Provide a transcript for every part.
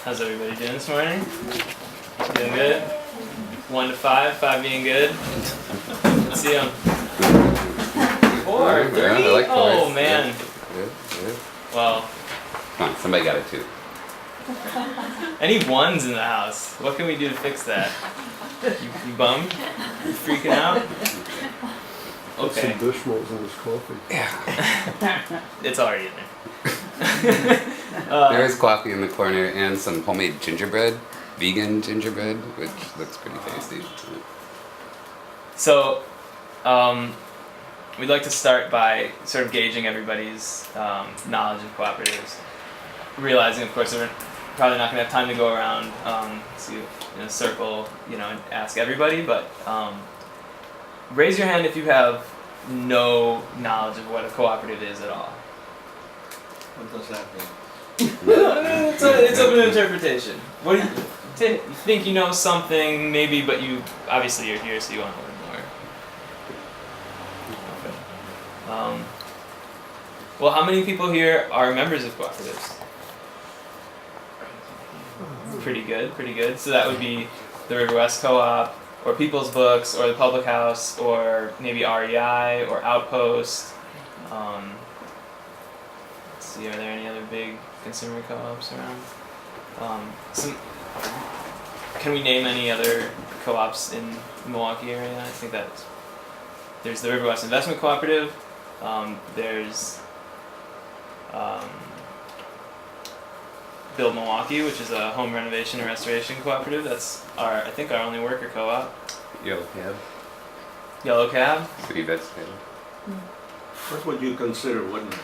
How's everybody doing this morning? Doing good? 1 to 5, 5 being good. Let's see them. 4, 3. Yeah, I like oh fours. man. Good. Well, Come on, somebody got it too. any ones in the house? What can we do to fix that? You bummed? You freaking out? Okay. Some Bushmills in his coffee. It's already in there. There is coffee in the corner and some homemade gingerbread, vegan gingerbread, which looks pretty tasty. So, we'd like to start by sort of gauging everybody's knowledge of cooperatives. Realizing, of course, that we're probably not going to have time to go around in a circle, and ask everybody, but raise your hand if you have no knowledge of what a cooperative is at all. What does that mean? It's open to interpretation. What do you think you know something, maybe, but you obviously you're here, so you want to learn more. Okay. Well, how many people here are members of cooperatives? Pretty good. So that would be the River West Co-op, or People's Books, or the Public House, or maybe REI, or Outpost. Let's see, are there any other big consumer co-ops around? Can we name any other co-ops in the Milwaukee area? I think there's the River West Investment Cooperative. There's Build Milwaukee, which is a home renovation and restoration cooperative. That's our only worker co-op. Yellow Cab. Sweet vegetable. What would you consider woodlands?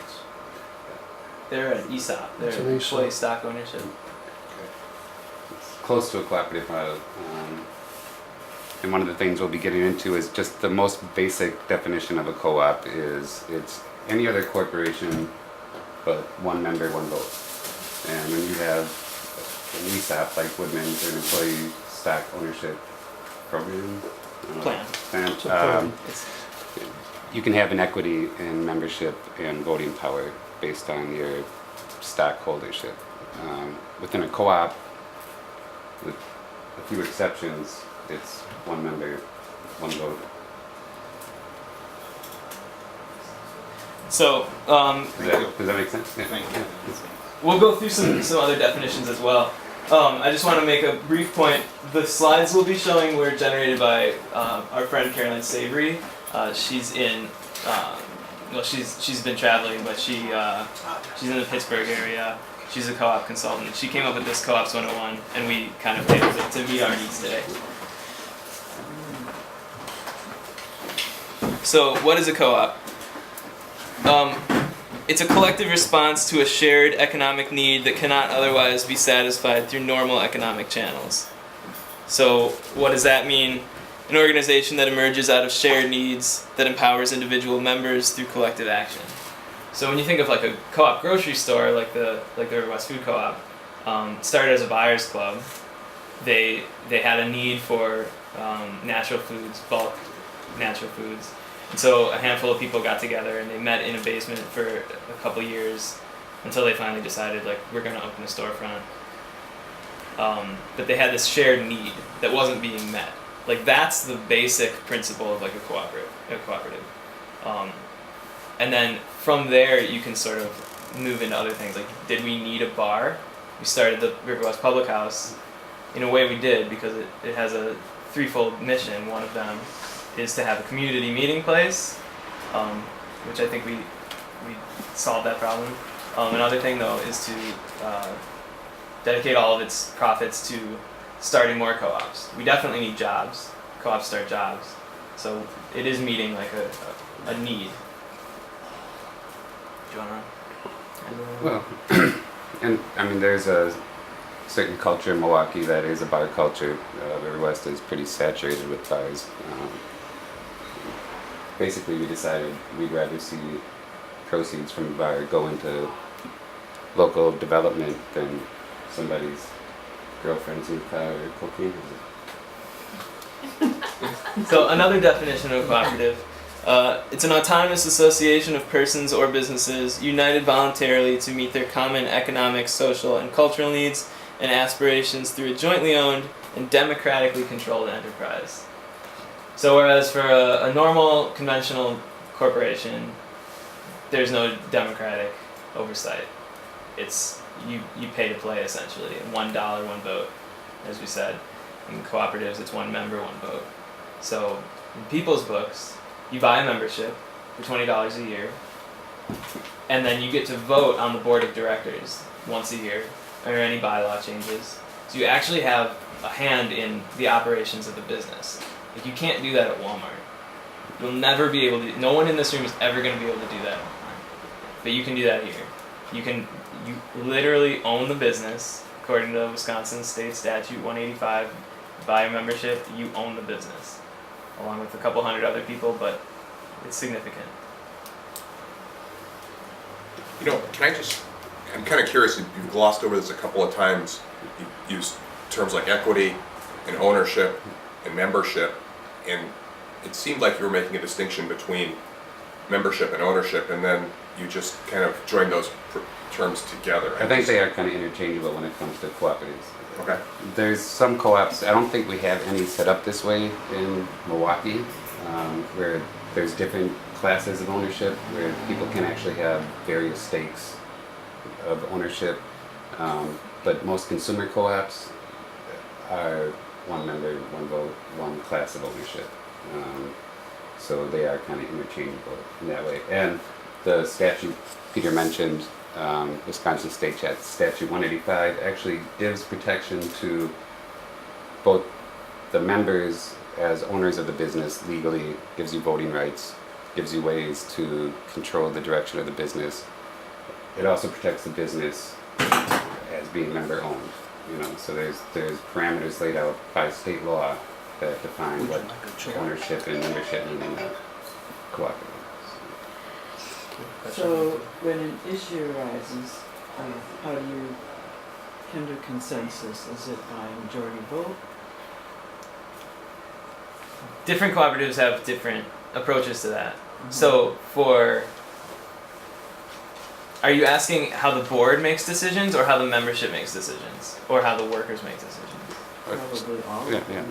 They're an ESOP. They're It's an employee ESOP. stock ownership. It's close to a cooperative model. And one of the things we'll be getting into is just the most basic definition of a co-op is it's any other corporation but one member, one vote. And when you have an ESOP like Woodman's or an employee stock ownership program, Plan. It's a plan. You can have an equity in membership and voting power based on your stockholdership. Within a co-op, with a few exceptions, it's one member, one vote. So Does that make sense? Yeah. Thank you. we'll go through some other definitions as well. I just want to make a brief point. The slides we'll be showing were generated by our friend Caroline Savory. She's in, she's been traveling, but she's in the Pittsburgh area. She's a co-op consultant. She came up with this Co-ops 101, and we kind of tailored it to meet our needs today. So, what is a co-op? It's a collective response to a shared economic need that cannot otherwise be satisfied through normal economic channels. So, what does that mean? An organization that emerges out of shared needs that empowers individual members through collective action. So when you think of like a co-op grocery store, like the River West Food Co-op, started as a buyers club. They had a need for natural foods, bulk natural foods. And so a handful of people got together and they met in a basement for a couple years until they finally decided, like, we're going to open a storefront. But they had this shared need that wasn't being met. Like, that's the basic principle of like a cooperative. And then from there you can sort of move into other things. Like, did we need a bar? We started the River West Public House. In a way we did, because it has a threefold mission. One of them is to have a community meeting place, which I think we solved that problem. Another thing though is to dedicate all of its profits to starting more co-ops. We definitely need jobs. Co-ops start jobs. So it is meeting like a need. Do you wanna? Well, and I mean, there's a certain culture in Milwaukee that is a bar culture. River West is pretty saturated with bars. Basically, we decided we'd rather see proceeds from a bar go into local development than somebody's girlfriend's new car or cocaine. So another definition of a cooperative It's an autonomous association of persons or businesses united voluntarily to meet their common economic, social, and cultural needs and aspirations through a jointly owned and democratically controlled enterprise. So whereas for a normal, conventional corporation, there's no democratic oversight. It's you pay to play essentially. $1, one vote, as we said. In cooperatives, it's one member, one vote. So in people's books, you buy a membership for $20 a year, and then you get to vote on the board of directors once a year, or any bylaw changes. So you actually have a hand in the operations of the business. Like, you can't do that at Walmart. You'll never be able to. No one in this room is ever going to be able to do that at Walmart. But you can do that here. You literally own the business, according to Wisconsin State Statute 185. Buy a membership, you own the business, along with a couple hundred other people, but it's significant. You know, I'm kind of curious, you've glossed over this a couple of times. You used terms like equity and ownership and membership, and it seemed like you were making a distinction between membership and ownership, and then you just kind of joined those terms together. I think they are kind of interchangeable when it comes to cooperatives. Okay. There's some co-ops, I don't think we have any set up this way in Milwaukee, where there's different classes of ownership, where people can actually have various stakes of ownership. But most consumer co-ops are one member, one vote, one class of ownership. So they are kind of interchangeable in that way. And the statute Peter mentioned, Wisconsin State Statute 185, actually gives protection to both the members as owners of the business legally, gives you voting rights, gives you ways to control the direction of the business. It also protects the business as being member owned. You know, so there's parameters laid out by state law that define what ownership and membership mean in a cooperative. So when an issue arises, how do you come to consensus? Is it by majority vote? Different cooperatives have different approaches to that. Mm-hmm. So are you asking how the board makes decisions, or how the membership makes decisions, or how the workers make decisions? Probably all. Yeah.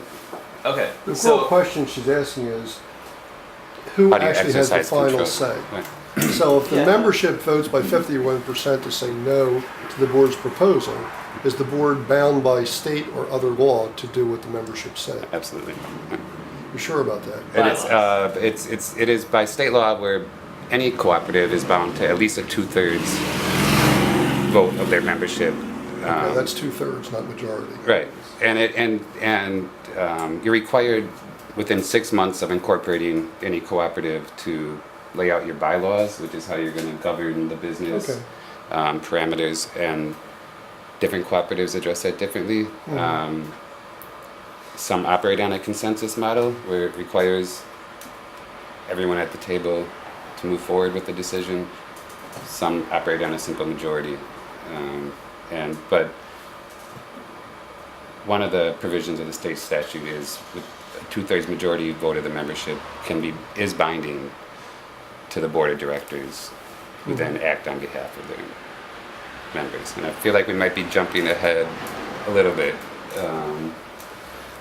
Okay. The So core question she's asking is, who How do you actually has the exercise final control? say? Right. So if the Yeah. membership votes by 51% to say no to the board's proposal, is the board bound by state or other law to do what the membership said? Absolutely. You sure about that? It is by state law where any cooperative is bound to at least a 2/3 vote of their membership. Okay, that's 2/3, not majority. Right, and you're required within 6 months of incorporating any cooperative to lay out your bylaws, which is how you're going to govern the business, Okay. parameters, and different cooperatives address that differently. Some operate on a consensus model where it requires everyone at the table to move forward with the decision. Some operate on a simple majority. But one of the provisions of the state statute is with a 2/3 majority vote of the membership is binding to the board of directors, who then act on behalf of their members. And I feel like we might be jumping ahead a little bit.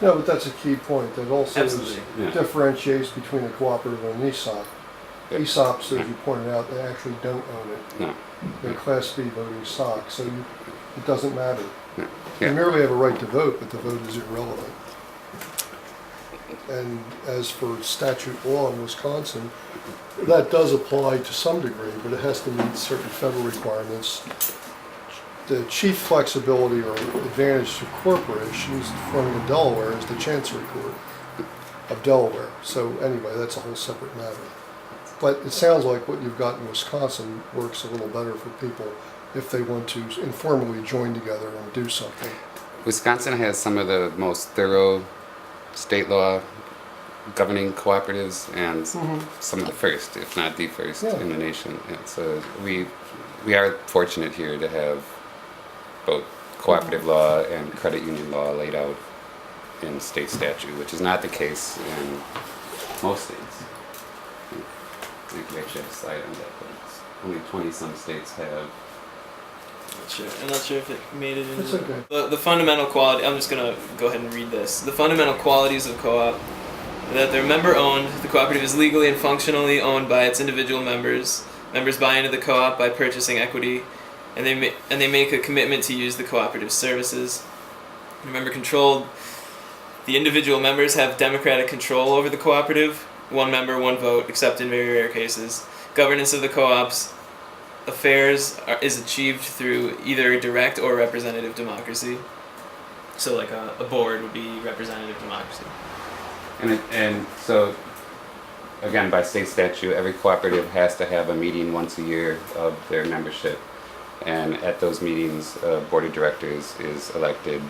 No, but that's a key point. That also Absolutely. Yeah. differentiates between a cooperative and an ESOP. Yeah. ESOPs, as you pointed out, they actually don't own it. No. They're Class B voting stock, so it doesn't matter. Yeah. They Yeah. merely have a right to vote, but the vote is irrelevant. And as for statute law in Wisconsin, that does apply to some degree, but it has to meet certain federal requirements. The chief flexibility or advantage to corporations running in Delaware is the Chancery Court of Delaware. So anyway, that's a whole separate matter. But it sounds like what you've got in Wisconsin works a little better for people if they want to informally join together and do something. Wisconsin has some of the most thorough state law governing cooperatives and some of the first, if not the first, Yeah. in the nation. Yeah, so we are fortunate here to have both cooperative law and credit union law laid out in state statute, which is not the case in most states. I think we actually have a slide on that, but it's only 20-some states have. I'm not sure if it made it into It's okay. the fundamental quality. I'm just gonna go ahead and read this. The fundamental qualities of co-op are that they're member-owned. The cooperative is legally and functionally owned by its individual members. Members buy into the co-op by purchasing equity, and they make a commitment to use the cooperative services. Member controlled. The individual members have democratic control over the cooperative. One member, one vote, except in very rare cases. Governance of the co-op's affairs is achieved through either direct or representative democracy. So like a board would be representative democracy. And so, again, by state statute, every cooperative has to have a meeting once a year of their membership. And at those meetings, a board of directors is elected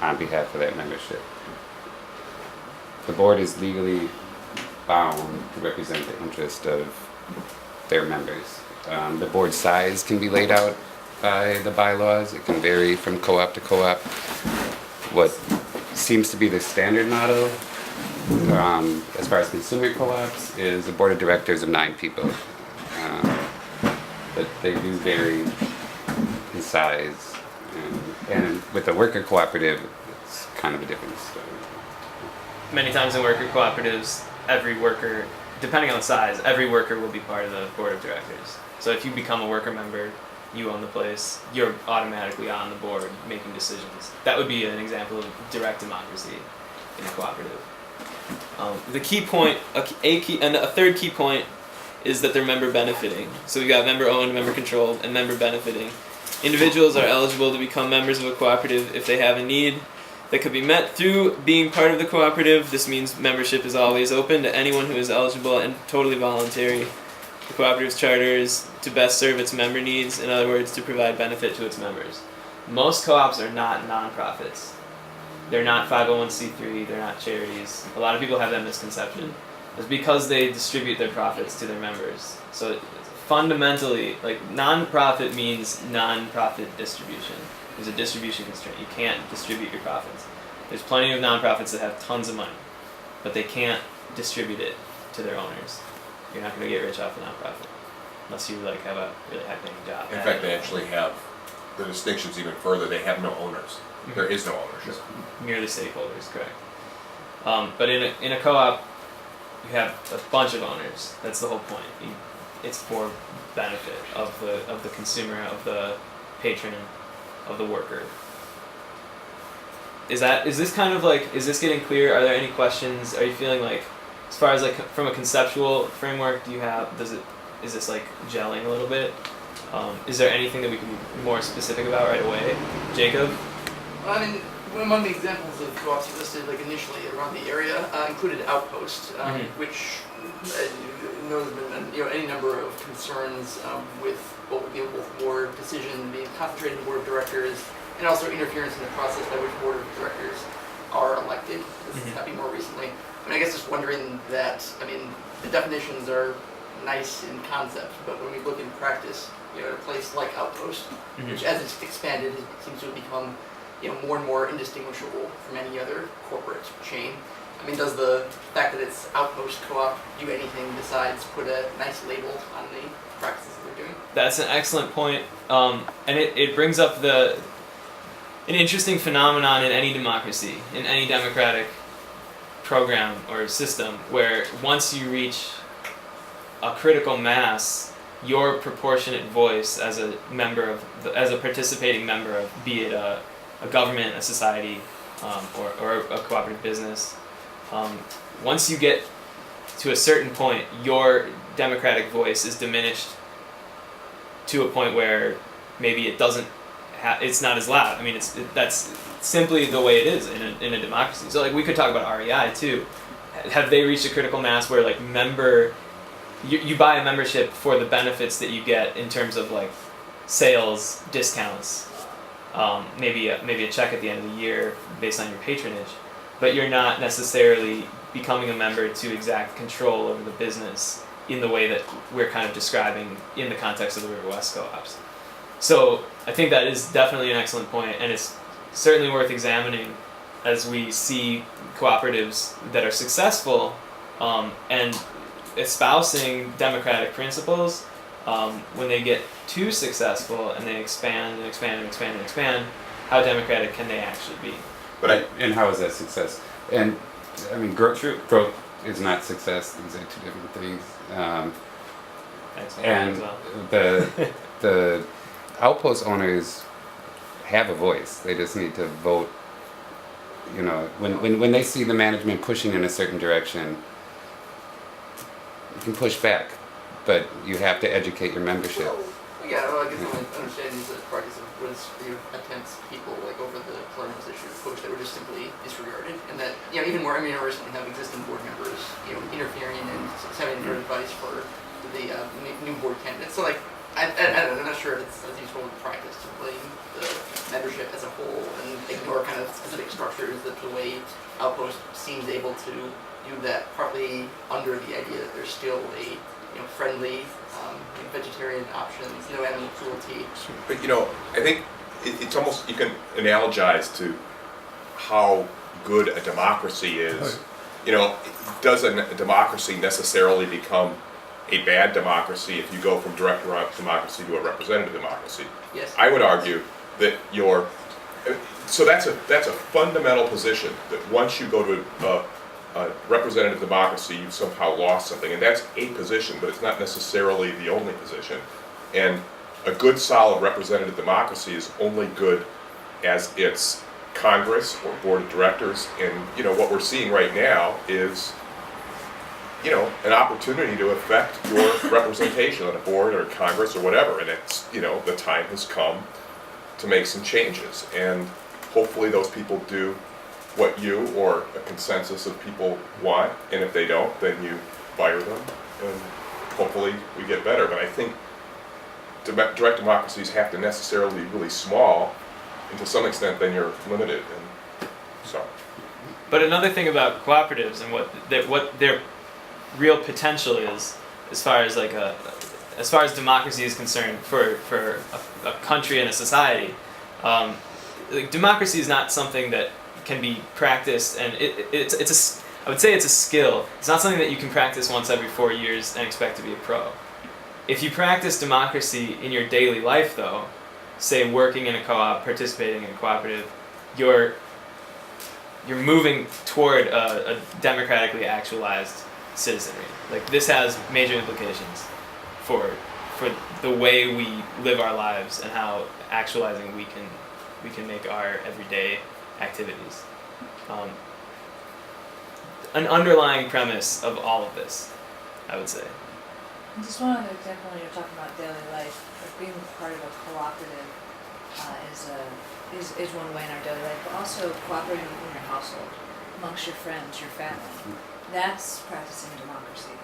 on behalf of that membership. The board is legally bound to represent the interest of their members. The board size can be laid out by the bylaws. It can vary from co-op to co-op. What seems to be the standard model, as far as consumer co-ops, is a board of directors of 9 people. But they do vary in size. And with the worker cooperative, it's kind of a different story. Many times in worker cooperatives, every worker, depending on the size, every worker will be part of the board of directors. So if you become a worker member, you own the place, you're automatically on the board making decisions. That would be an example of direct democracy in a cooperative. The key point, a third key point is that they're member benefiting. So we've got member owned, member controlled, and member benefiting. Individuals are eligible to become members of a cooperative if they have a need that could be met through being part of the cooperative. This means membership is always open to anyone who is eligible and totally voluntary. The cooperative's charter is to best serve its member needs, in other words, to provide benefit to its members. Most co-ops are not nonprofits. They're not 501c3, they're not charities. A lot of people have that misconception. It's because they distribute their profits to their members. So fundamentally, like, non-profit means non-profit distribution. There's a distribution constraint. You can't distribute your profits. There's plenty of nonprofits that have tons of money, but they can't distribute it to their owners. You're not going to get rich off a nonprofit unless you like have a really high-paying job. In fact, they actually have the distinctions even further. They have no owners. There is no ownership. Merely stakeholders, correct. But in a co-op, you have a bunch of owners. That's the whole point. It's for benefit of the consumer, of the patron, of the worker. Is this kind of like, is this getting clear? Are there any questions? Are you feeling like, as far as like from a conceptual framework, is this like gelling a little bit? Is there anything that we can be more specific about right away? Jacob? Well, I mean, among the examples of co-ops you listed, like initially around the area, included Outpost, which knows any number of concerns with both board decision being concentrated in the board of directors, and also interference in the process by which board of directors are elected. This is happening more recently. I mean, I guess just wondering that, I mean, the definitions are nice in concept, but when we look in practice, at a place like Outpost, which as it's expanded, it seems to have become, more and more indistinguishable from any other corporate chain. I mean, does the fact that it's Outpost Co-op do anything besides put a nice label on the practices that they're doing? That's an excellent point. And it brings up an interesting phenomenon in any democracy, in any democratic program or system, where once you reach a critical mass, your proportionate voice as a participating member of, be it a government, a society, or a cooperative business, once you get to a certain point, your democratic voice is diminished to a point where maybe it's not as loud. I mean, that's simply the way it is in a democracy. So like we could talk about REI too. Have they reached a critical mass where like you buy a membership for the benefits that you get in terms of like sales, discounts, maybe a check at the end of the year based on your patronage, but you're not necessarily becoming a member to exact control over the business in the way that we're kind of describing in the context of the River West co-ops. So I think that is definitely an excellent point, and it's certainly worth examining as we see cooperatives that are successful, and espousing democratic principles, when they get too successful and they expand and expand and expand and expand, how democratic can they actually be? But And how is that success? And I mean, growth is not success. These are two different things. Thanks, And as well. the outpost owners have a voice. They just need to vote. You know, when they see the management pushing in a certain direction, you can push back, but you have to educate your membership. Yeah, well, I guess my understanding is that practice was attempts people like over the clearinghouse issue push that were just simply disregarded, and that even more universities have existing board members interfering and having their advice for the new board candidates. So like I don't know, I'm not sure if it's as useful in practice to blame the membership as a whole and ignore kind of specific structures that the way Outpost seems able to do that, partly under the idea that there's still a friendly vegetarian options, no animal cruelty. But I think it's almost, you can analogize to how good a democracy is. Does a democracy necessarily become a bad democracy if you go from direct democracy to a representative democracy? Yes. I would argue that so that's a fundamental position, that once you go to a representative democracy, you've somehow lost something, and that's a position, but it's not necessarily the only position. And a good, solid representative democracy is only good as its Congress or board of directors. And what we're seeing right now is an opportunity to affect your representation on a board or Congress or whatever. And it's the time has come to make some changes, and hopefully those people do what you or a consensus of people want, and if they don't, then you fire them, and hopefully we get better. But I think direct democracies have to necessarily be really small, and to some extent then you're limited. And so. But another thing about cooperatives and what their real potential is, as far as democracy is concerned, for a country and a society, democracy is not something that can be practiced, and I would say it's a skill. It's not something that you can practice once every 4 years and expect to be a pro. If you practice democracy in your daily life, though, say working in a co-op, participating in a cooperative, you're moving toward a democratically actualized citizenry. Like, this has major implications for the way we live our lives and how actualizing we can make our everyday activities. An underlying premise of all of this, I would say. Just one other example when you're talking about daily life, like being part of a cooperative is one way in our daily life, but also cooperating within your household, amongst your friends, your family. That's practicing democracy.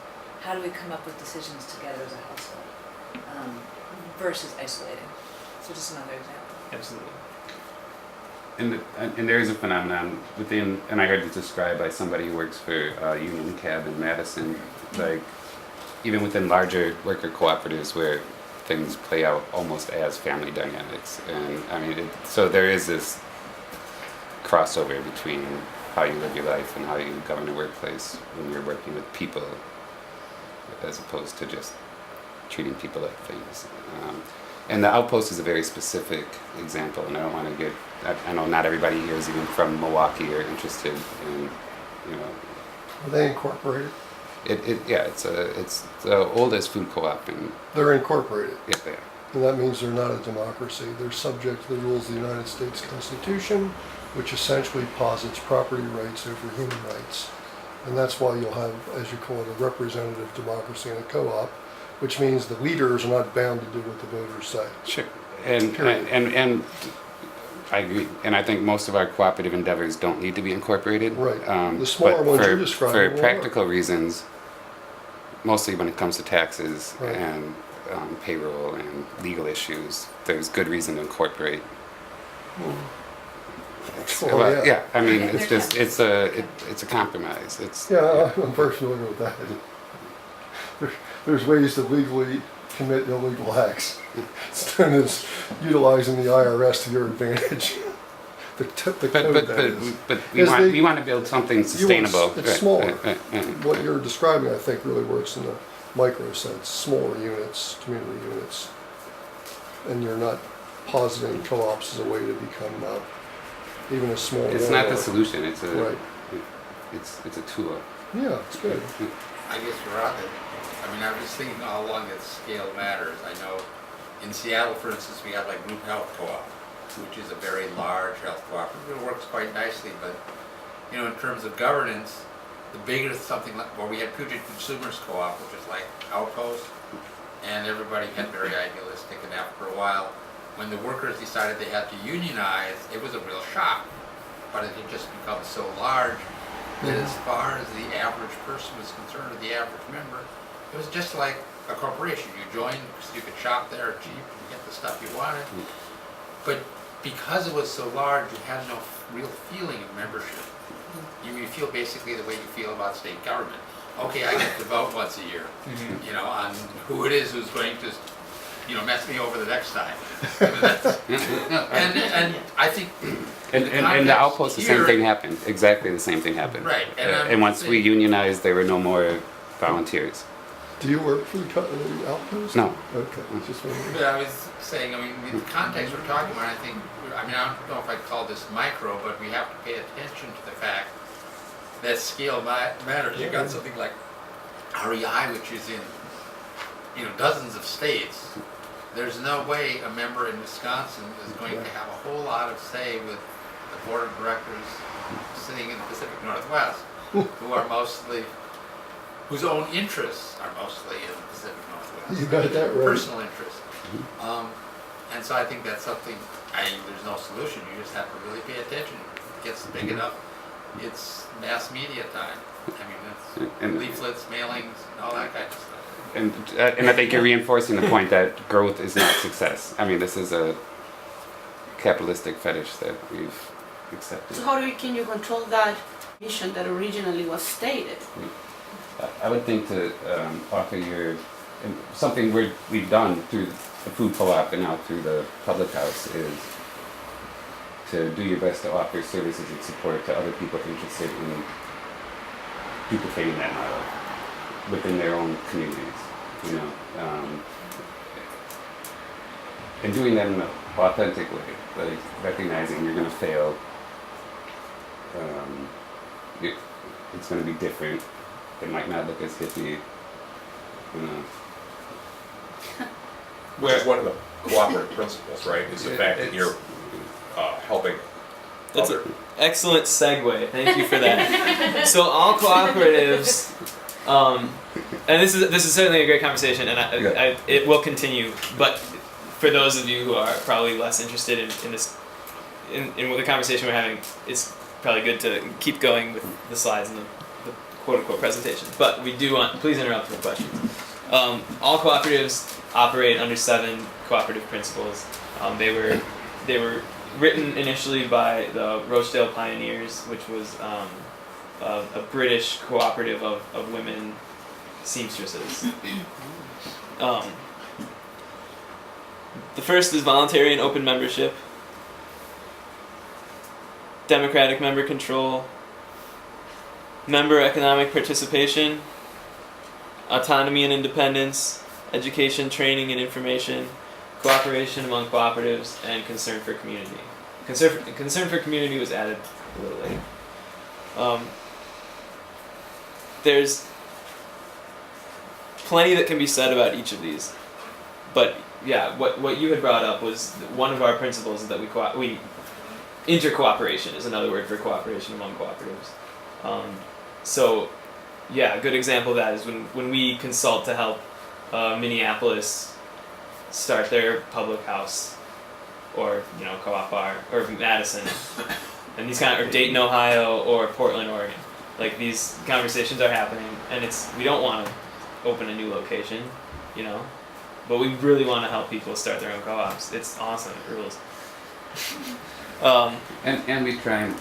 How do we come up with decisions together as a household versus isolating? So just another example. Absolutely. And there is a phenomenon within, and I heard it described by somebody who works for Union Cab in Madison, like even within larger worker cooperatives where things play out almost as family dynamics. And I mean, so there is this crossover between how you live your life and how you govern a workplace when you're working with people, as opposed to just treating people like things. And the Outpost is a very specific example, and I don't want to get, I know not everybody here is even from Milwaukee or interested in, Are they incorporated? It's the oldest food co-op in, They're incorporated. yeah, they are. And that means they're not a democracy. They're subject to the rules of the United States Constitution, which essentially posits property rights over human rights. And that's why you'll have, as you call it, a representative democracy in a co-op, which means the leaders are not bound to do what the voters say. Sure. And I agree. And I think most of our cooperative endeavors don't need to be incorporated. Right. The But smaller ones you described for will practical reasons, mostly when it comes to taxes Right. and payroll and legal issues, there's good reason to incorporate. Sure, Well, yeah. I mean, They're it's just it's a compromise. It's Yeah, I'm very familiar with that. There's ways to legally commit illegal acts. It's known as utilizing the IRS to your advantage. the But code but that but, is. but Is we want to build something You want sustainable. it's Right, smaller. right. What you're describing, I think, really works in the micro sense, smaller units, community units. And you're not positing co-ops as a way to become even a small. It's not the Walmart. solution. It's a Right. it's a tool. Yeah, it's good. I guess we're on it. I mean, I was thinking all along that scale matters. I know in Seattle, for instance, we have like Group Health Co-op, which is a very large health cooperative. It works quite nicely, but you know, in terms of governance, the bigger something like, well, we had Puget Consumers Co-op, which is like Outpost, and everybody had very idealistic, and after a while, when the workers decided they had to unionize, it was a real shock. But it had just become so large that as far as the average person was concerned, or the average member, it was just like a corporation. You joined because you could shop there cheap and get the stuff you wanted. But because it was so large, you had no real feeling of membership. You feel basically the way you feel about state government. Okay, I get to vote once a year, you know, on who it is who's going to, you know, mess me over the next time. And I think And the outpost, the same here- thing happened. Exactly the same thing happened. Right, and And once we unionized, there were no more volunteers. Do you work for the outpost? No. Okay, just wondering. But I was saying, I mean, the context we're talking about, I think, I mean, I don't know if I'd call this micro, but we have to pay attention to the fact that scale matters. You got something like REI, which is in, you know, dozens of states. There's no way a member in Wisconsin is going to have a whole lot of say with the board of directors sitting in the Pacific Northwest, who are mostly, whose own interests are mostly in the Pacific Northwest. You got that right. Personal interests. And so I think that's something, there's no solution. You just have to really pay attention. If it gets big enough, it's mass media time. I mean, And- it's leaflets, mailings, and all that kind of stuff. And I think you're reinforcing the point that growth is not success. I mean, this is a capitalistic fetish that we've accepted. So how can you control that mission that originally was stated? I would think to offer and something we've done through the food co-op and now through the public house is to do your best to offer services and support to other people interested in duplicating that model within their own communities, you know, and doing that in an authentic way, like recognizing you're going to fail, it's going to be different. It might not look as hippie, you know. Which is one of the cooperative principles, right? Is the fact that you're helping That's other. an excellent segue. Thank you for that. So all cooperatives, and this is certainly a great conversation, and it will continue. But for those of you who are probably less interested in this, in the conversation we're having, it's probably good to keep going with the slides and the quote unquote presentation. But we do want, please interrupt for questions. All cooperatives operate under 7 cooperative principles. They were written initially by the Rochdale Pioneers, which was a British cooperative of women seamstresses. The first is voluntary and open membership, democratic member control, member economic participation, autonomy and independence, education, training, and information, cooperation among cooperatives, and concern for community. Concern for community was added a little later. There's plenty that can be said about each of these, but yeah, what you had brought up was one of our principles is that we intercooperation is another word for cooperation among cooperatives. So yeah, a good example of that is when we consult to help Minneapolis start their public house, or co-op bar, or Madison, and these or Dayton, Ohio, or Portland, Oregon. Like, these conversations are happening, and we don't want to open a new location, but we really want to help people start their own co-ops. It's awesome. It rules. And we try and,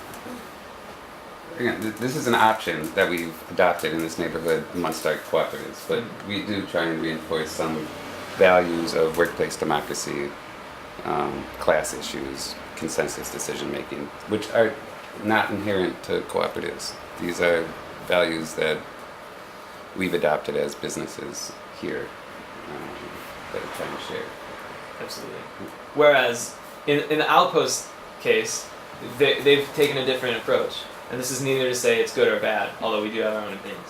again, this is an option that we've adopted in this neighborhood amongst our cooperatives, but we do try and reinforce some values of workplace democracy, class issues, consensus decision making, which are not inherent to cooperatives. These are values that we've adopted as businesses here that we're trying to share. Absolutely. Whereas in the Outpost case, they've taken a different approach, and this is neither to say it's good or bad, although we do have our own opinions.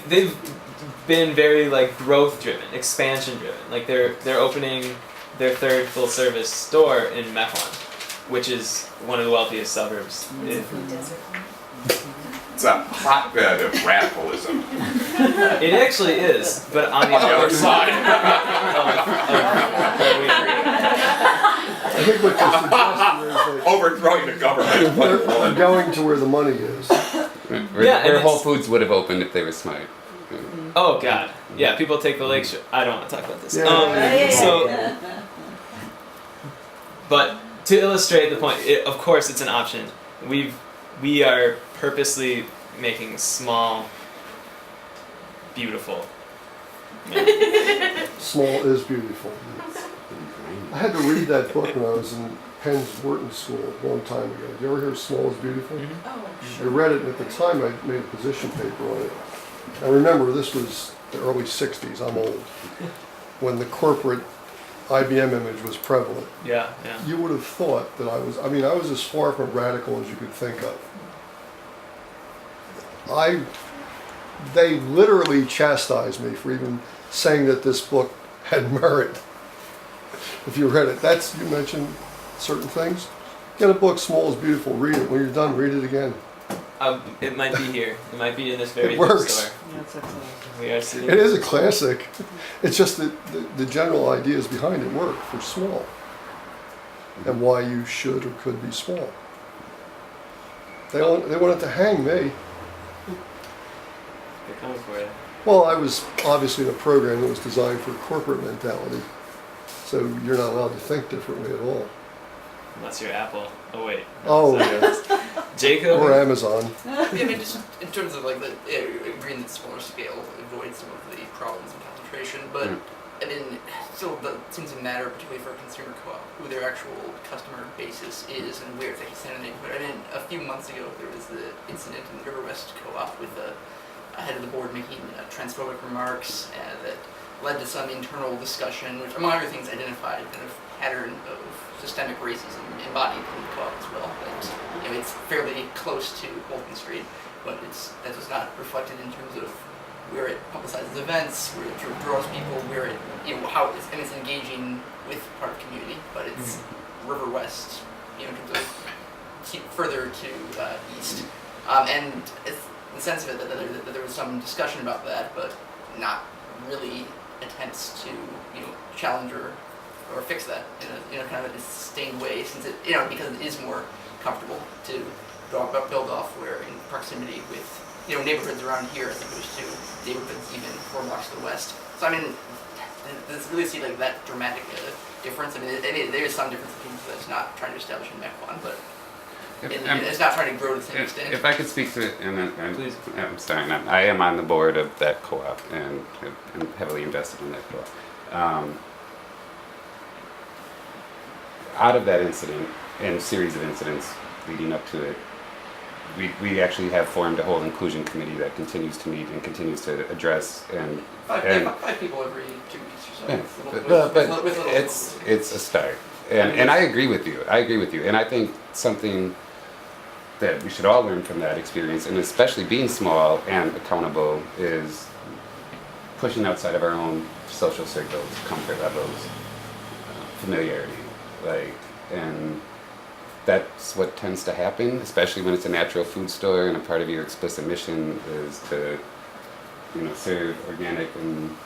They've been very like growth driven, expansion driven. Like they're opening their third full service store in Mequon, which is one of the wealthiest suburbs. It's a hotbed of radicalism. It actually is, but on the other side. I think what you're suggesting is that Overthrowing the government. they're going to where the money is. and Whole it's- Foods would have opened if they were smart. Oh God, yeah. People take the lake shore. I don't want to talk about this. Yeah. So, but to illustrate the point, of course, it's an option. We are purposely making small, beautiful. Small is beautiful. I had to read that book when I was in Penn's Wharton School a long time ago. Did you ever hear Small is Beautiful? I read it, and at the time I made a position paper on it. I remember this was the early 60s, I'm old, when the corporate IBM image was prevalent. Yeah, yeah. You would have thought that I was as far from radical as you could think of. They literally chastised me for even saying that this book had merit. If you read it, you mentioned certain things. Get a book, Small is Beautiful, read it. When you're done, read it again. It might be here. It might be in this very It works. bookstore. That's excellent. We are sitting. It is a classic. It's just that the general ideas behind it work for small. And why you should or could be small. They wanted to hang me. They're coming for you. Well, I was obviously in a program that was designed for corporate mentality. So you're not allowed to think differently at all. Unless you're Apple. Oh wait. Oh, Sorry. yeah. Jacob. Or Amazon. Yeah, I mean, just in terms of like agreeing that smaller scale avoids some of the problems of concentration, but I mean, still that seems to matter, particularly for a consumer co-op, who their actual customer basis is and where it's actually standing in the neighborhood. I mean, a few months ago there was the incident in the River West Co-op with a head of the board making transphobic remarks that led to some internal discussion, which among other things identified kind of pattern of systemic racism embodied in the co-op as well. That, it's fairly close to Bolton Street, but that is not reflected in terms of where it publicizes events, where it draws people, where it, how it's, and it's engaging with part of the community, but it's River West, in terms of further to east. And it's the sense of it that there was some discussion about that, but not really attempts to, challenge or fix that in a kind of a sustained way, since it, because it is more comfortable to build off where in proximity with, neighborhoods around here as opposed to neighborhoods even 4 blocks to the west. So I mean, does really see like that dramatic difference? I mean, there is some difference between that's not trying to establish in Mequon, but it's not trying to grow to the same extent. If I could speak to it, Please. I'm sorry, I am on the board of that co-op and I'm heavily invested in that co-op. Out of that incident and series of incidents leading up to it, we actually have formed a whole inclusion committee that continues to meet and continues to address and Five people every 2 weeks or so. yeah, but it's a start, and I agree with you. And I think something that we should all learn from that experience, and especially being small and accountable, is pushing outside of our own social circles, comfort levels, familiarity, and that's what tends to happen, especially when it's a natural food store and a part of your explicit mission is to, serve organic and,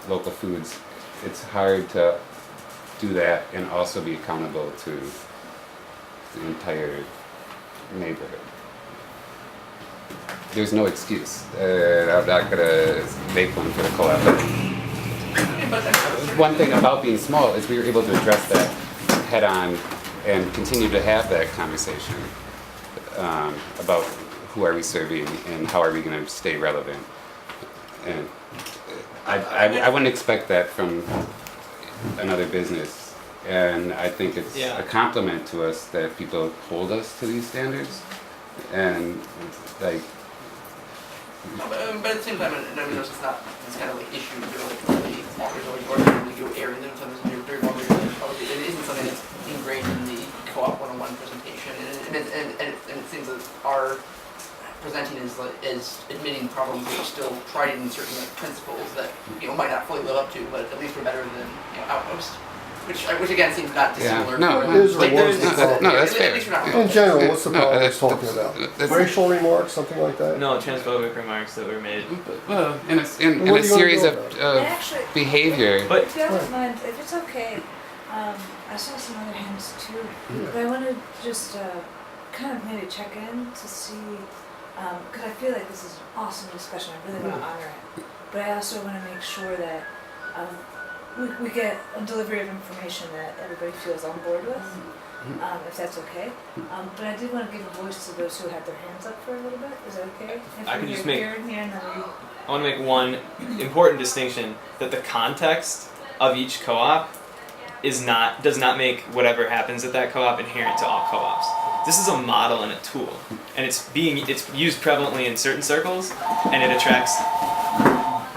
local foods. It's hard to do that and also be accountable to the entire neighborhood. There's no excuse. I'm not gonna make one for the co-op. One thing about being small is we were able to address that head on and continue to have that conversation about who are we serving and how are we going to stay relevant. And I wouldn't expect that from another business, and I think it's Yeah. a compliment to us that people hold us to these standards, and like, But at the same time, and I notice it's not this kind of like issue, you know, like the walkers or the go area, and sometimes when you're very well probably it isn't something that's ingrained in the co-op 101 presentation, and it seems that our presenting is admitting problems that are still tried in certain like, principles that might not fully live up to, but at least we're better than Outpost, which again seems not dissimilar. No, It is or Like, was there's- the problem. no, that's at fair. least we're not In general, what's the No, problem that's- he's talking about? that's- Racial remarks, something like that? No, transphobic remarks that were made. well, in What a are you gonna series do of, about it? of Actually, behavior. But if you don't mind, if it's okay, I saw some other hands too, but I want to just kind of maybe check in to see, because I feel like this is an awesome discussion, I really want to honor it, but I also want to make sure that we get a delivery of information that everybody feels on board with, if that's okay. But I did want to give a voice to those who had their hands up for a little bit, is that okay? If I we could just hear make- Karen here and then we... I want to make one important distinction that the context of each co-op does not make whatever happens at that co-op inherent to all co-ops. This is a model and a tool, and it's used prevalently in certain circles, and it attracts.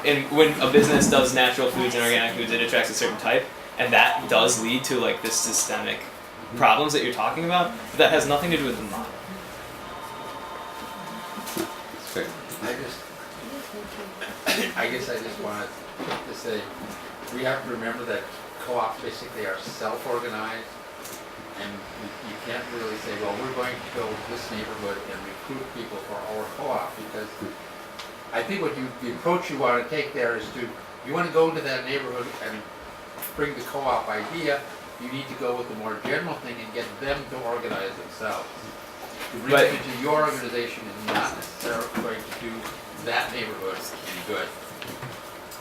And when a business does natural foods and organic foods, it attracts a certain type, and that does lead to like this systemic problems that you're talking about. But that has nothing to do with the model. It's fair. I guess I just wanted to say, we have to remember that co-ops basically are self-organized, and you can't really say, well, we're going to go to this neighborhood and recruit people for our co-op, because I think the approach you want to take there is you want to go into that neighborhood and bring the co-op idea, you need to go with the more general thing and get them to organize themselves. To bring Right. them into your organization is not necessarily going to do that neighborhood any good.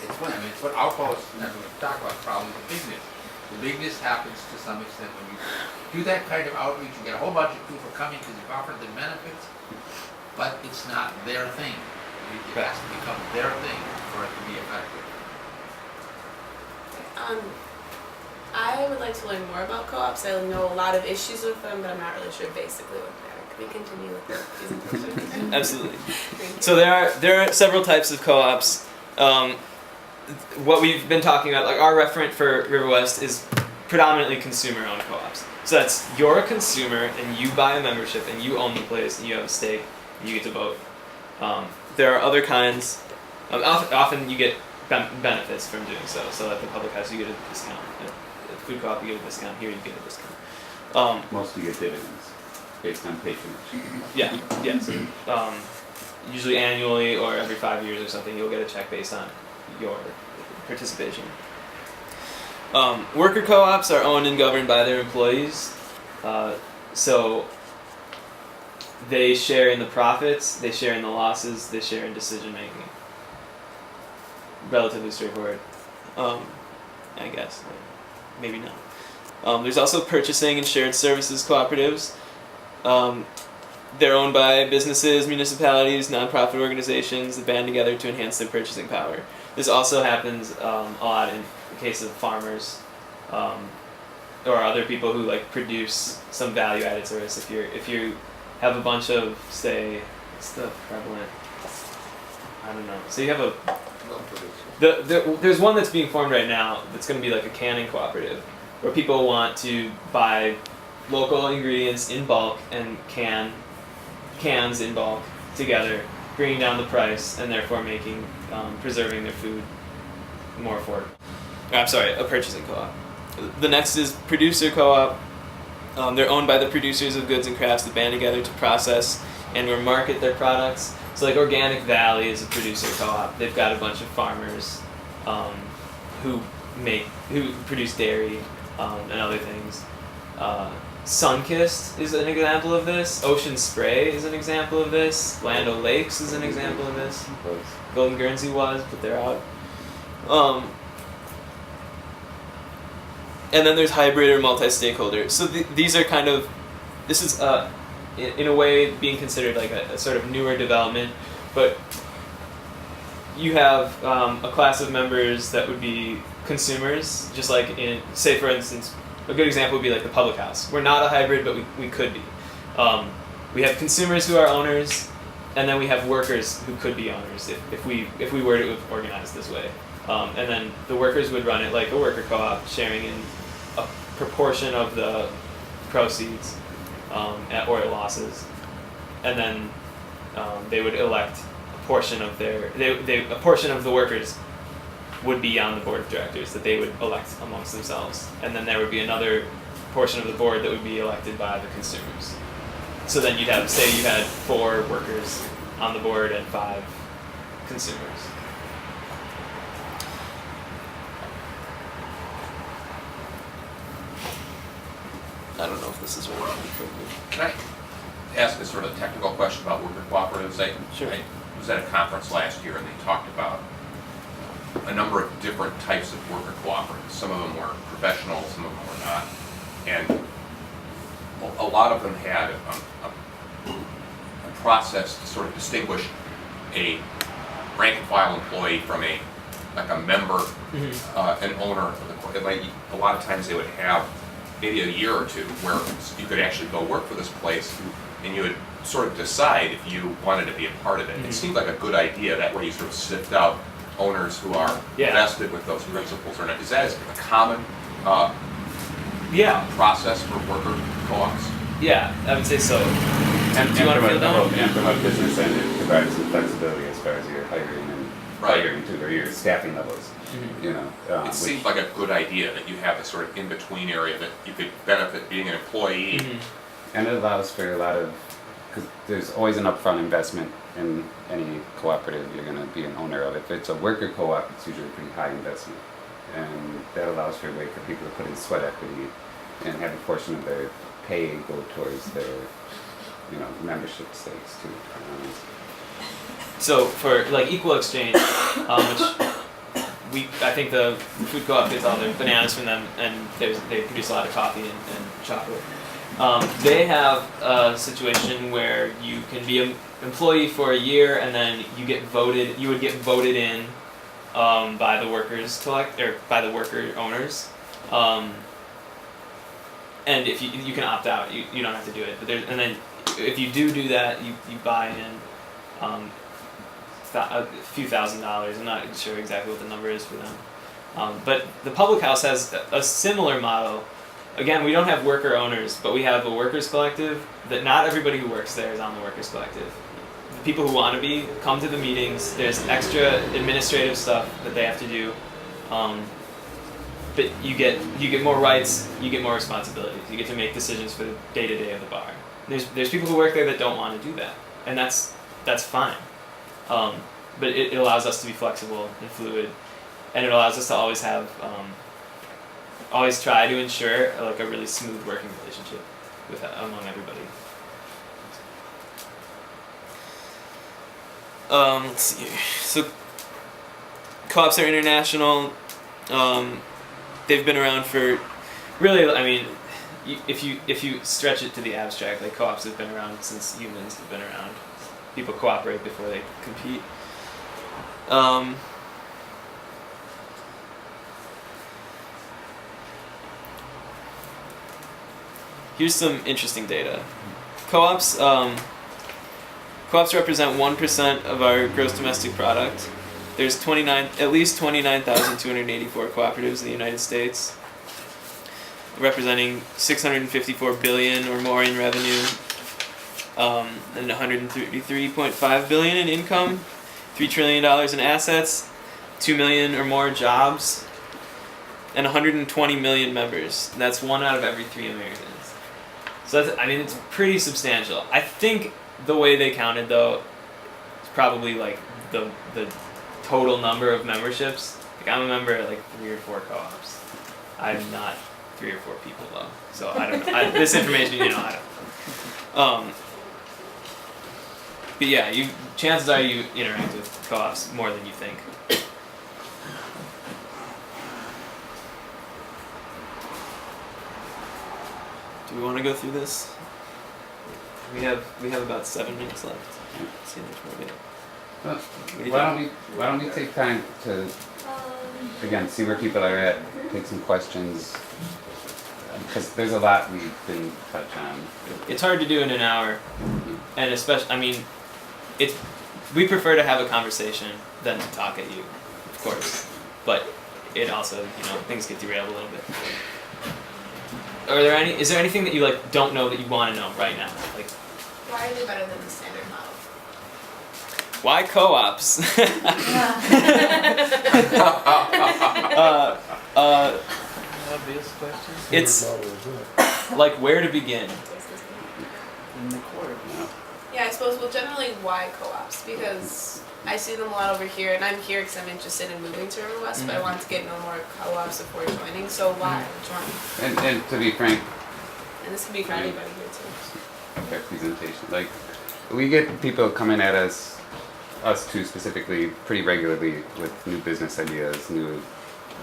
It's what Outpost, and when we talk about problems of bigness. The bigness happens to some extent when you do that kind of outreach, you get a whole bunch of people coming because you've offered them benefits, but it's not their thing. It has to become their thing for it to be effective. I would like to learn more about co-ops. I know a lot of issues with them, but I'm not really sure basically what they are. Can we continue with the presentation? Absolutely. Thank you. So there are several types of co-ops. What we've been talking about, like our referent for River West, is predominantly consumer-owned co-ops. So that's you're a consumer and you buy a membership and you own the place and you have a stake and you get to vote. There are other kinds. Often you get benefits from doing so. So at the public house you get a discount. At the food co-op you get a discount. Here you get a discount. Mostly get dividends based on patronage. Yeah. Yes. Usually annually or every 5 years or something, you'll get a check based on your participation. Worker co-ops are owned and governed by their employees, so they share in the profits, they share in the losses, they share in decision making. Relatively straightforward, I guess. Maybe not. There's also purchasing and shared services cooperatives. They're owned by businesses, municipalities, nonprofit organizations that band together to enhance their purchasing power. This also happens a lot in the case of farmers or other people who like produce some value-added service. If you have a bunch of, say, what's the prevalent? I don't know. So you have there's one that's being formed right now that's going to be like a canning cooperative, where people want to buy local ingredients in bulk and cans in bulk together, bringing down the price and therefore making preserving their food more affordable. I'm sorry, a purchasing co-op. The next is producer co-op. They're owned by the producers of goods and crafts that band together to process and or market their products. So like Organic Valley is a producer co-op. They've got a bunch of farmers who produce dairy and other things. Sunkist is an example of this. Ocean Spray is an example of this. Land O'Lakes is an example of this. Golden Guernsey was, but they're out. And then there's hybrid or multi-stakeholder. So these are kind of, this is in a way being considered like a sort of newer development, but you have a class of members that would be consumers, just like in, say for instance, a good example would be like the public house. We're not a hybrid, but we could be. We have consumers who are owners, and then we have workers who could be owners if we were to organize this way. And then the workers would run it like a worker co-op, sharing in a proportion of the proceeds or losses, and then they would elect a portion of their a portion of the workers would be on the board of directors that they would elect amongst themselves, and then there would be another portion of the board that would be elected by the consumers. So then you'd have, say you had 4 workers on the board and 5 consumers. I don't know if this is really Can I ask a sort of technical question about worker cooperatives? Sure. I was at a conference last year and they talked about a number of different types of worker cooperatives. Some of them were professional, some of them were not. And a lot of them had a process to sort of distinguish a rank and file employee from a member, an owner of the co-op. Like a lot of times they would have maybe a year or two where you could actually go work for this place and you would sort of decide if you wanted to be a part of it. It seemed like a good idea. That way you sort of sift out owners who are vested with those principles or not. Is that a common process for worker co-ops? Yeah, I would say so. And Do you want to feel that? And from a business end, it provides some flexibility as far as your hiring and hiring to or your staffing levels. You know, It seems like a good idea that you have this sort of in-between area that you could benefit being an employee. and it allows for a lot of, because there's always an upfront investment in any cooperative you're going to be an owner of. If it's a worker co-op, it's usually a pretty high investment, and that allows for a way for people to put in sweat equity and have a portion of their pay go towards their, membership stakes too. So for like equal exchange, which I think the food co-op gets all their bananas from them, and they produce a lot of coffee and chocolate. They have a situation where you can be an employee for a year, and then you would get voted in by the workers by the worker owners. And if you can opt out, you don't have to do it. But and then if you do that, you buy in a few $1,000s. I'm not sure exactly what the number is for them. But the public house has a similar model. Again, we don't have worker owners, but we have a workers collective that not everybody who works there is on the workers collective. The people who want to be come to the meetings. There's extra administrative stuff that they have to do. But you get more rights, you get more responsibilities. You get to make decisions for the day-to-day of the bar. There's people who work there that don't want to do that, and that's fine. But it allows us to be flexible and fluid, and it allows us to always have always try to ensure like a really smooth working relationship among everybody. Let's see here. So co-ops are international. They've been around for really, I mean, if you stretch it to the abstract, like co-ops have been around since humans have been around. People cooperate before they compete. Here's some interesting data. Co-ops represent 1% of our gross domestic product. There's at least 29,284 cooperatives in the United States, representing $654 billion or more in revenue, and $133.5 billion in income, $3 trillion in assets, 2 million or more jobs, and 120 million members. That's 1 out of every 3 Americans. So it's pretty substantial. I think the way they counted though, is probably like the total number of memberships. Like I'm a member at like 3 or 4 co-ops. I'm not 3 or 4 people though. So I don't know. This information, I don't know. But yeah, chances are you interact with co-ops more than you think. Do we want to go through this? We have about 7 minutes left. Let's see how much more we have. Well, why don't we take time to, again, see where people are at, take some questions, because there's a lot we didn't touch on. It's hard to do in an hour, and especially, I mean, we prefer to have a conversation than to talk at you, of course, but it also, things get derailed a little bit. Is there anything that you like don't know that you want to know right now? Like, Why are they better than the standard model? why co-ops? Obvious question. It's Model is it? like where to begin. In the court. Yeah, I suppose, well, generally, why co-ops? Because I see them a lot over here, and I'm here because I'm interested in moving to River West, but I want to get no more co-ops before joining, so why? Which one? And to be frank, And this could be for anybody here, too. representation, like, we get people coming at us two specifically, pretty regularly with new business ideas, new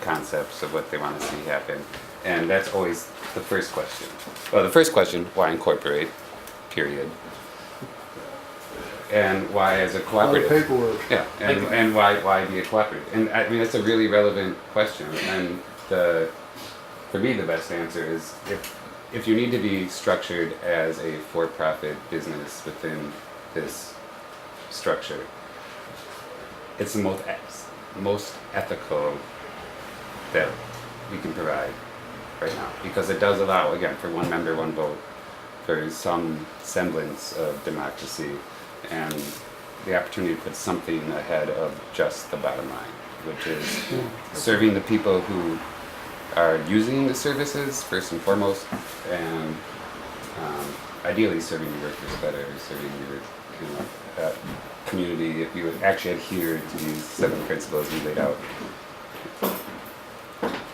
concepts of what they want to see happen. And that's always the first question. Well, the first question, why incorporate, period. And why as a A lot of cooperative? paperwork. Yeah, and why be a cooperative? And I mean, it's a really relevant question. And for me, the best answer is if you need to be structured as a for-profit business within this structure, it's the most ethical that we can provide right now, because it does allow, again, for one member, one vote, for some semblance of democracy, and the opportunity to put something ahead of just the bottom line, which is serving the people who are using the services first and foremost, and ideally serving your workers better, serving your community if you actually adhere to these 7 principles we laid out.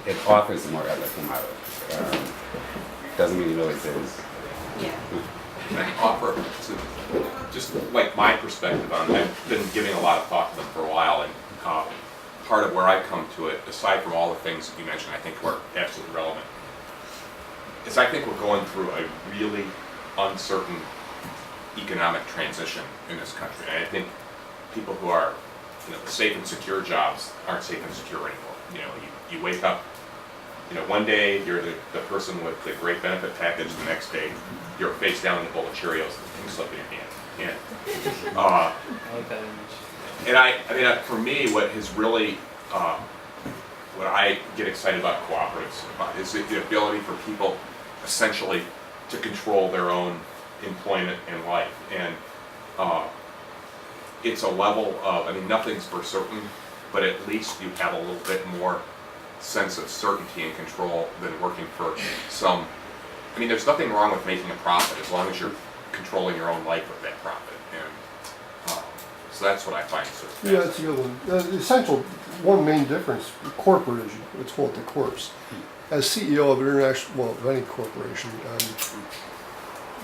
It offers a more ethical model. Doesn't mean it always is. Yeah. Can I offer just like my perspective on it? I've been giving a lot of thought to them for a while, and part of where I come to it, aside from all the things that you mentioned, I think were absolutely relevant, is I think we're going through a really uncertain economic transition in this country. And I think people who are, safe and secure jobs aren't safe and secure anymore. You wake up, one day you're the person with the great benefit package, the next day you're face down in a bowl of Cheerios and things slip in your hand. And, I like that image. and for me, what has really, what I get excited about cooperatives is the ability for people essentially to control their own employment and life. And it's a level of, nothing's for certain, but at least you have a little bit more sense of certainty and control than working for some. There's nothing wrong with making a profit as long as you're controlling your own life with that profit. And so that's what I find so fascinating. Yeah, it's the other one. The essential, one main difference, corporate, let's call it the corps. As CEO of an of any corporation,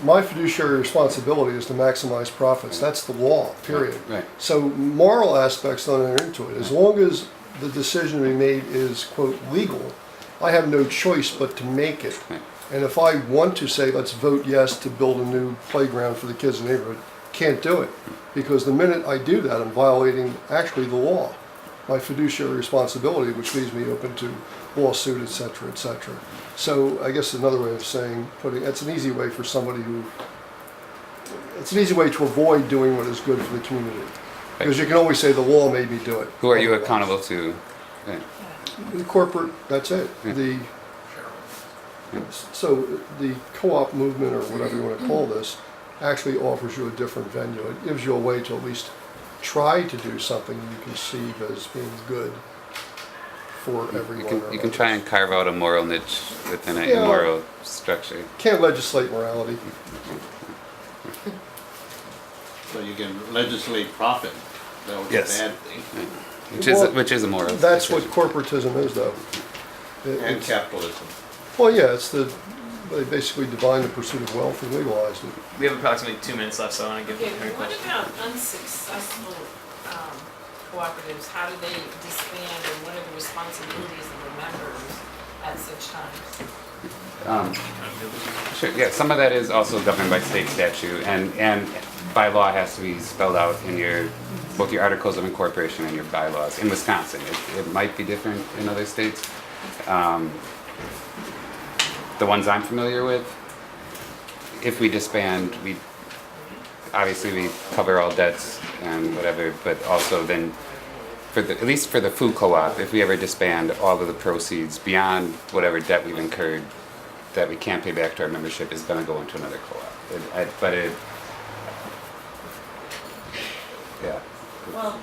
my fiduciary responsibility is to maximize profits. That's the law, period. Right. So moral aspects don't enter into it. As long as the decision to be made is, quote, legal, I have no choice but to make it. Right. And if I want to say, let's vote yes to build a new playground for the kids in the neighborhood, can't do it. Because the minute I do that, I'm violating actually the law, my fiduciary responsibility, which leaves me open to lawsuit, et cetera, et cetera. So I guess another way of saying, it's an easy way for somebody it's an easy way to avoid doing what is good for the community. Because you can always say the law made me do it. Who are you accountable to? Right. The corporate, that's it. Yeah. So the co-op movement, or whatever you want to call this, actually offers you a different venue. It gives you a way to at least try to do something you conceive as being good for everyone. You can try and carve out a moral niche within an Yeah. immoral structure. Can't legislate morality. So you can legislate profit. That was Yes. a bad thing. Which is a moral. That's what decision. corporatism is, though. And It's, capitalism. well, yeah, they basically defined the pursuit of wealth and legalized it. We have approximately 2 minutes left, so I want to give Okay, her a what question. about unsuccessful cooperatives? How do they disband, and what are the responsibilities of the members at such times? Sure, yeah, some of that is also governed by state statute, and by law has to be spelled out in both your articles of incorporation and your bylaws. In Wisconsin, it might be different in other states. The ones I'm familiar with, if we disband, obviously we cover all debts and whatever, but also then, at least for the food co-op, if we ever disband, all of the proceeds beyond whatever debt we've incurred that we can't pay back to our membership is going to go into another co-op. Yeah. Well,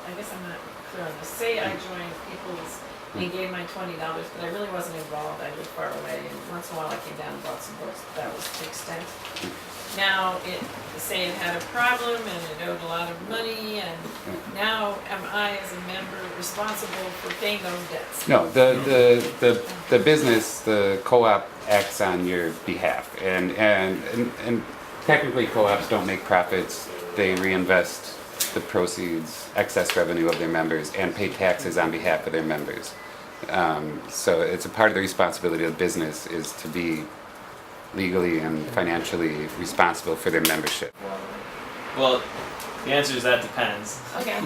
I guess I'm not clear on this. Say I joined People's and gave my $20, but I really wasn't involved. I lived far away, and once in a while I came down and bought some books. But that was the extent. Now, say it had a problem and it owed a lot of money, and now am I, as a member, responsible for paying those debts? No, the business, the co-op acts on your behalf, and technically co-ops don't make profits. They reinvest the proceeds, excess revenue of their members, and pay taxes on behalf of their members. So it's a part of the responsibility of the business is to be legally and financially responsible for their membership. Well, the answer is that depends. Okay.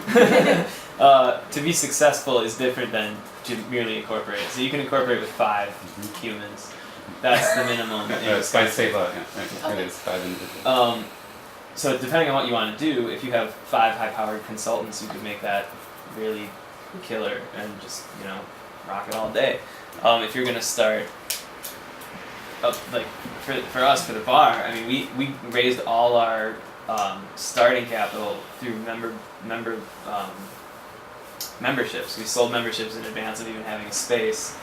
To be successful is different than to merely incorporate. So you can incorporate with 5 humans. That's the minimum. It's by state law, yeah, right. It is 5 individuals. So depending on what you want to do, if you have 5 high-powered consultants, you could make that really killer and just, rock it all day. If you're going to start up, like for us, for the bar, I mean, we raised all our starting capital through memberships. We sold memberships in advance of even having a space.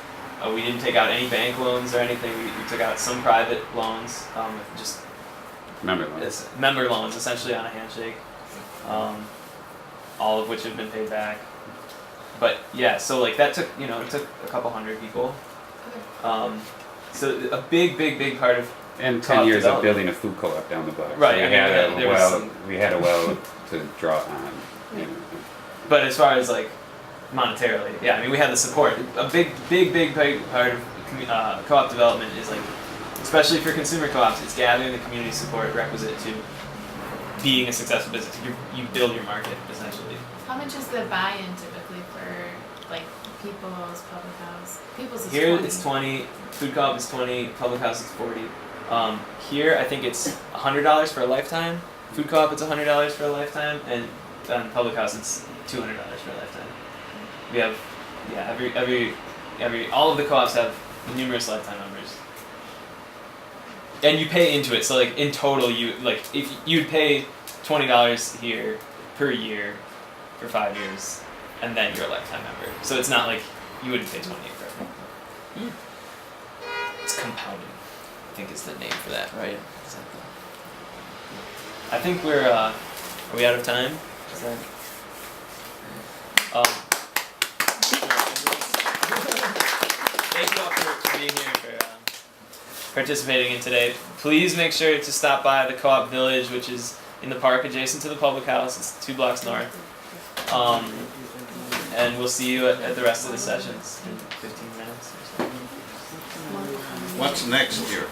We didn't take out any bank loans or anything. We took out some private loans, just Member loans. Member loans, essentially on a handshake, all of which have been paid back. But yeah, so like that took, it took a couple hundred people. So a big part of and 10 years of building a food co-op down the block. Right. So we had a well to draw on. But as far as like monetarily, yeah, I mean we had the support. A big part of co-op development is like, especially for consumer co-ops, it's gathering the community support requisite to being a successful business. You build your market essentially. How much is the buy-in typically for like People's, Public House? People's is Here 20. it's 20, food co-op is 20, public house is 40. Here I think it's $100 for a lifetime. Food co-op it's $100 for a lifetime, and public house it's $200 for a lifetime. We have, every all of the co-ops have numerous lifetime members. And you pay into it, so like in total if you'd pay $20 here per year for 5 years, and then you're a lifetime member. So it's not like you wouldn't pay $20 forever. It's compounding, I think is the name for that, right? I think are we out of time? Is that? Thank you all for being here, for participating in today. Please make sure to stop by the Co-op Village, which is in the park adjacent to the public house. It's 2 blocks north. And we'll see you at the rest of the sessions in 15 minutes or so. What's next year?